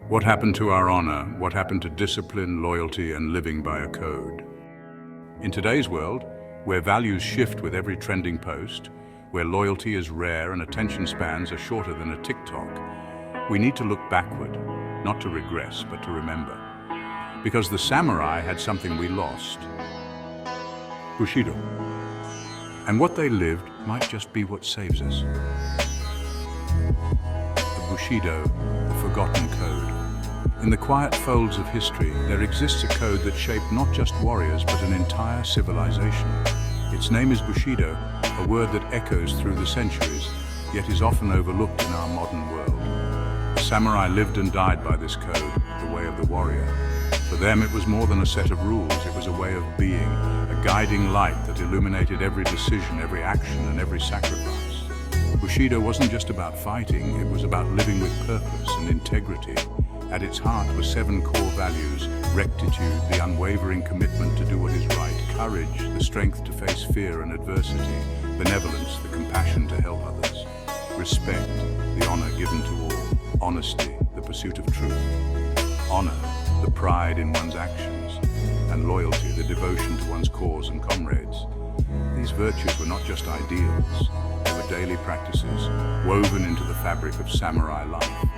What happened to our honor? What happened to discipline, loyalty, and living by a code? In today's world, where values shift with every trending post, where loyalty is rare and attention spans are shorter than a TikTok, we need to look backward, not to regress, but to remember. Because the samurai had something we lost: Bushido. And what they lived might just be what saves us. The Bushido, the forgotten code. In the quiet folds of history, there exists a code that shaped not just warriors, but an entire civilization. Its name is Bushido, a word that echoes through the centuries, yet is often overlooked in our modern world. The samurai lived and died by this code, the way of the warrior. For them, it was more than a set of rules. It was a way of being, a guiding light that illuminated every decision, every action, and every sacrifice. Bushido wasn't just about fighting, it was about living with purpose and integrity. At its heart were 7 core values: rectitude, the unwavering commitment to do what is right; courage, the strength to face fear and adversity; benevolence, the compassion to help others; respect, the honor given to all; honesty, the pursuit of truth; honor, the pride in one's actions; and loyalty, the devotion to one's cause and comrades. These virtues were not just ideals, they were daily practices, woven into the fabric of samurai life.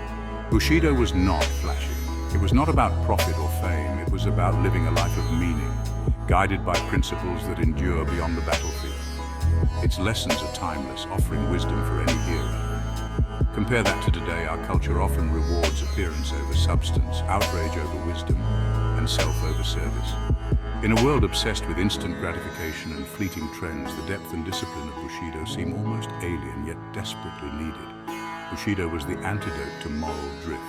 Bushido was not flashy. It was not about profit or fame. It was about living a life of meaning, guided by principles that endure beyond the battlefield. Its lessons are timeless, offering wisdom for any era. Compare that to today. Our culture often rewards appearance over substance, outrage over wisdom, and self over service. In a world obsessed with instant gratification and fleeting trends, the depth and discipline of Bushido seem almost alien, yet desperately needed. Bushido was the antidote to moral drift.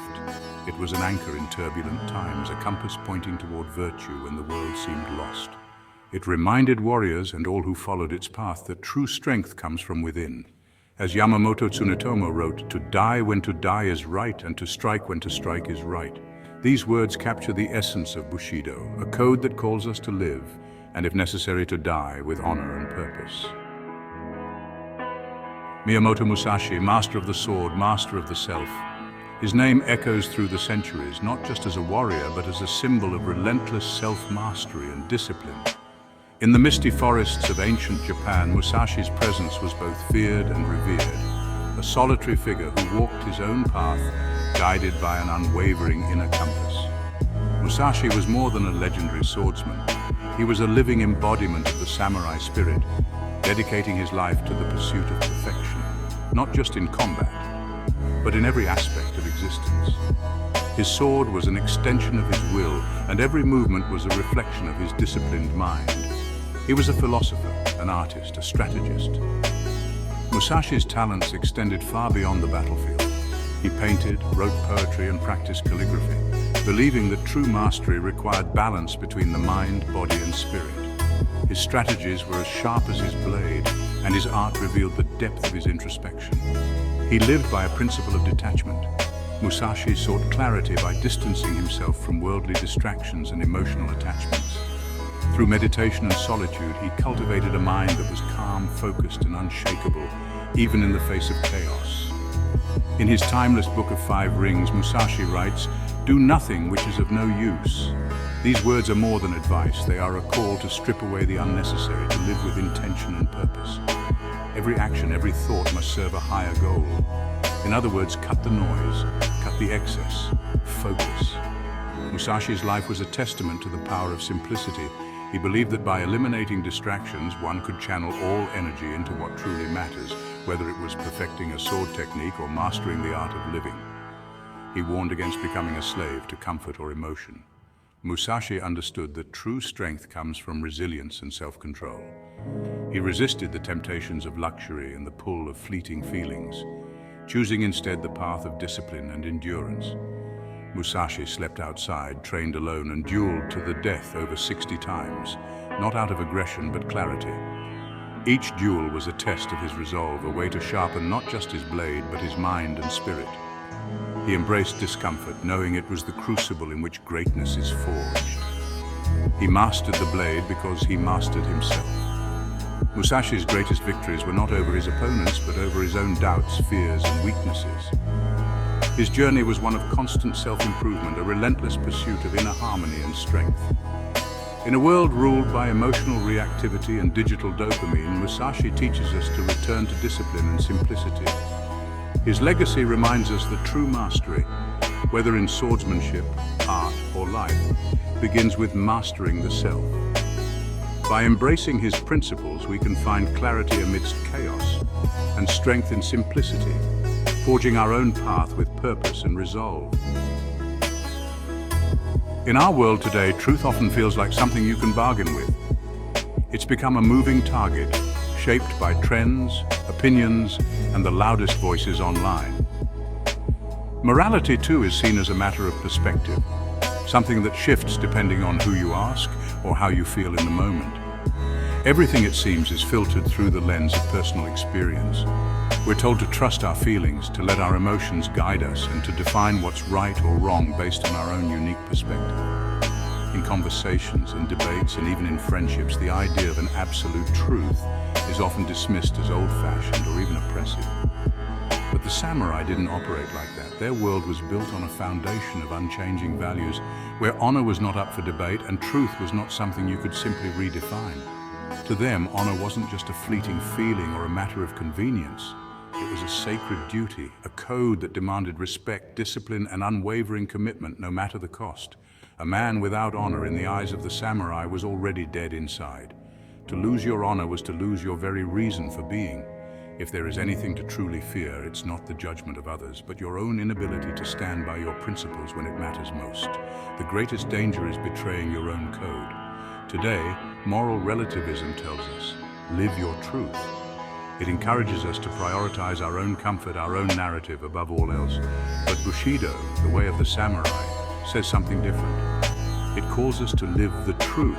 It was an anchor in turbulent times, a compass pointing toward virtue when the world seemed lost. It reminded warriors and all who followed its path that true strength comes from within. As Yamamoto Tsunetomo wrote, "To die when to die is right, and to strike when to strike is right." These words capture the essence of Bushido, a code that calls us to live, and if necessary to die, with honor and purpose. Miyamoto Musashi, master of the sword, master of the self. His name echoes through the centuries, not just as a warrior, but as a symbol of relentless self-mastery and discipline. In the misty forests of ancient Japan, Musashi's presence was both feared and revered, a solitary figure who walked his own path, guided by an unwavering inner compass. Musashi was more than a legendary swordsman. He was a living embodiment of the samurai spirit, dedicating his life to the pursuit of perfection, not just in combat, but in every aspect of existence. His sword was an extension of his will, and every movement was a reflection of his disciplined mind. He was a philosopher, an artist, a strategist. Musashi's talents extended far beyond the battlefield. He painted, wrote poetry, and practiced calligraphy, believing that true mastery required balance between the mind, body, and spirit. His strategies were as sharp as his blade, and his art revealed the depth of his introspection. He lived by a principle of detachment. Musashi sought clarity by distancing himself from worldly distractions and emotional attachments. Through meditation and solitude, he cultivated a mind that was calm, focused, and unshakable, even in the face of chaos. In his timeless Book of 5 Rings, Musashi writes, "Do nothing which is of no use." These words are more than advice. They are a call to strip away the unnecessary, to live with intention and purpose. Every action, every thought must serve a higher goal. In other words, cut the noise, cut the excess, focus. Musashi's life was a testament to the power of simplicity. He believed that by eliminating distractions, one could channel all energy into what truly matters, whether it was perfecting a sword technique or mastering the art of living. He warned against becoming a slave to comfort or emotion. Musashi understood that true strength comes from resilience and self-control. He resisted the temptations of luxury and the pull of fleeting feelings, choosing instead the path of discipline and endurance. Musashi slept outside, trained alone, and dueled to the death over 60 times, not out of aggression but clarity. Each duel was a test of his resolve, a way to sharpen not just his blade but his mind and spirit. He embraced discomfort, knowing it was the crucible in which greatness is forged. He mastered the blade because he mastered himself. Musashi's greatest victories were not over his opponents, but over his own doubts, fears, and weaknesses. His journey was one of constant self-improvement, a relentless pursuit of inner harmony and strength. In a world ruled by emotional reactivity and digital dopamine, Musashi teaches us to return to discipline and simplicity. His legacy reminds us that true mastery, whether in swordsmanship, art, or life, begins with mastering the self. By embracing his principles, we can find clarity amidst chaos and strength in simplicity, forging our own path with purpose and resolve. In our world today, truth often feels like something you can bargain with. It's become a moving target, shaped by trends, opinions, and the loudest voices online. Morality, too, is seen as a matter of perspective, something that shifts depending on who you ask or how you feel in the moment. Everything, it seems, is filtered through the lens of personal experience. We're told to trust our feelings, to let our emotions guide us, and to define what's right or wrong based on our own unique perspective. In conversations, in debates, and even in friendships, the idea of an absolute truth is often dismissed as old-fashioned or even oppressive. But the samurai didn't operate like that. Their world was built on a foundation of unchanging values, where honor was not up for debate and truth was not something you could simply redefine. To them, honor wasn't just a fleeting feeling or a matter of convenience. It was a sacred duty, a code that demanded respect, discipline, and unwavering commitment, no matter the cost. A man without honor in the eyes of the samurai was already dead inside. To lose your honor was to lose your very reason for being. If there is anything to truly fear, it's not the judgment of others, but your own inability to stand by your principles when it matters most. The greatest danger is betraying your own code. Today, moral relativism tells us, live your truth. It encourages us to prioritize our own comfort, our own narrative above all else. But Bushido, the way of the samurai, says something different. It calls us to live the truth,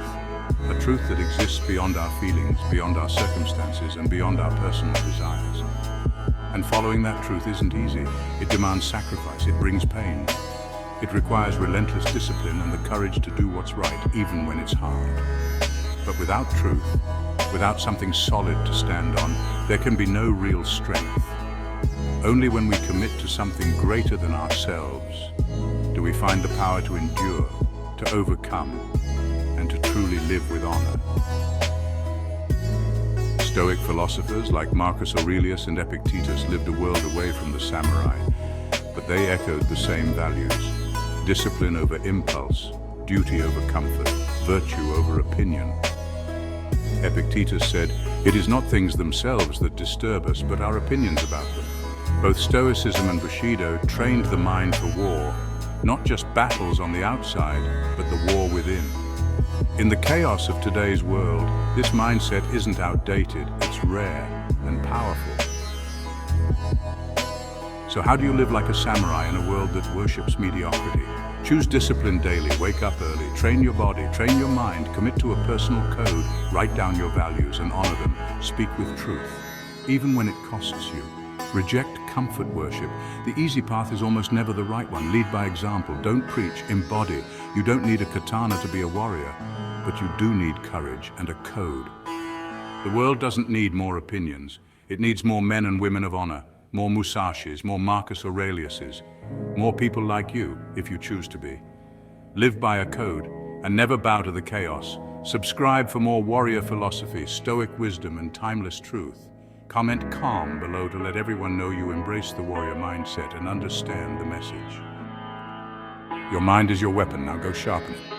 a truth that exists beyond our feelings, beyond our circumstances, and beyond our personal desires. And following that truth isn't easy. It demands sacrifice, it brings pain. It requires relentless discipline and the courage to do what's right, even when it's hard. But without truth, without something solid to stand on, there can be no real strength. Only when we commit to something greater than ourselves do we find the power to endure, to overcome, and to truly live with honor. Stoic philosophers like Marcus Aurelius and Epictetus lived a world away from the samurai, but they echoed the same values. Discipline over impulse, duty over comfort, virtue over opinion. Epictetus said, "It is not things themselves that disturb us, but our opinions about them." Both Stoicism and Bushido trained the mind for war, not just battles on the outside, but the war within. In the chaos of today's world, this mindset isn't outdated, it's rare and powerful. So how do you live like a samurai in a world that worships mediocrity? Choose discipline daily, wake up early, train your body, train your mind, commit to a personal code, write down your values and honor them, speak with truth, even when it costs you. Reject comfort worship. The easy path is almost never the right one. Lead by example, don't preach, embody. You don't need a katana to be a warrior, but you do need courage and a code. The world doesn't need more opinions. It needs more men and women of honor, more Musashis, more Marcus Aureliuses, more people like you, if you choose to be. Live by a code and never bow to the chaos. Subscribe for more warrior philosophy, stoic wisdom, and timeless truth. Comment calm below to let everyone know you embrace the warrior mindset and understand the message. Your mind is your weapon, now go sharpen it.